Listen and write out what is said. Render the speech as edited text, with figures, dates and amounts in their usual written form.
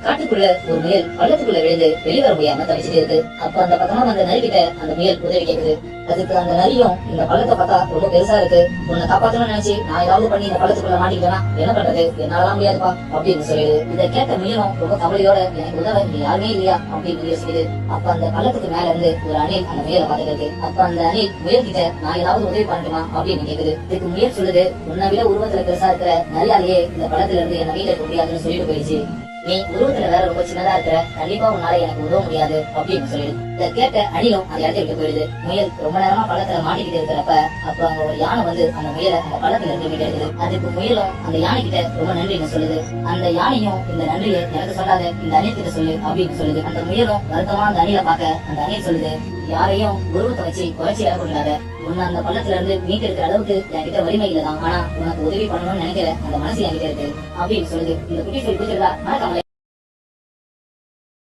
காட்டுக்குள்ள ஒரு முயல் பள்ளத்துக்குள்ள விழுந்து வெளிவர முடியாம தவிச்சிட்டு இருக்கு. அப்ப அந்த பக்கமா வந்த நரிக்கிட்ட அந்த முயல் உதவி கேக்குது. அதுக்கு அந்த நரியும், இந்த பள்ளத்தை பார்த்தா ரொம்ப பெருசா இருக்கு, உன்னை காப்பாத்தணும்னு நினைச்சு நான் ஏதாவது பண்ணி இந்த பள்ளத்துக்குள்ள மாட்டிக்கிட்டேனா என்ன பண்றது, என்னாலாம் முடியாதுப்பா அப்படின்னு சொல்லிடுது. இதை கேட்ட முயலும் ரொம்ப கவலையோட, எனக்கு உதவ இங்க யாருமே இல்லையா அப்படின்னு யோசிக்குது. அப்ப அந்த பள்ளத்துக்கு மேல இருந்து ஒரு அணில் அந்த முயலை பார்த்துட்டு இருக்கு. அப்ப அந்த அணில் முயல் கிட்ட நான் ஏதாவது உதவி பண்ணட்டுமா அப்படின்னு கேக்குது. இதுக்கு முயல் சொல்லுது, உன்னை விட உருவத்துல பெருசா இருக்கிற நரியாலேயே இந்த பள்ளத்துல இருந்து என்ன மீட்ட முடியாதுன்னு சொல்லிட்டு போயிடுச்சு. நீ உருவத்துல வேற ரொம்ப சின்னதா இருக்கிற, கண்டிப்பா உன்னால எனக்கு உதவ முடியாது அப்படின்னு சொல்லிடு. இத கேட்ட அணிலும் அந்த இடத்தை விட்டு போயிடுது. முயல் ரொம்ப நேரமா பள்ளத்துல மாட்டிக்கிட்டு இருக்கிறப்ப அப்ப அங்க ஒரு யானை வந்து அந்த முயலை அந்த பள்ளத்துல இருந்து மீட்டெடுக்குது. அதுக்கு முயலும் அந்த யானை கிட்ட ரொம்ப நன்றின்னு சொல்லுது. அந்த யானையும், இந்த நன்றியை எனக்கு சொல்லாத, இந்த அணில் கிட்ட சொல்லு அப்படின்னு சொல்லுது. அந்த முயலும் வருத்தமா அந்த அணிலை பார்க்க அந்த அணில் சொல்லுது, யாரையும் உருவத்தை வச்சு குறைச்சி இறக்கூடாத, உன்னை அந்த பள்ளத்துல இருந்து மீட்டெடுக்கிற அளவுக்கு என்கிட்ட வலிமை இல்லதான், ஆனா உனக்கு உதவி பண்ணணும்னு நினைக்கிற அந்த மனசு என்கிட்ட இருக்கு அப்படின்னு சொல்லுது. இந்த குட்டி சொல்லி பிடிச்சிருந்தா மறக்காம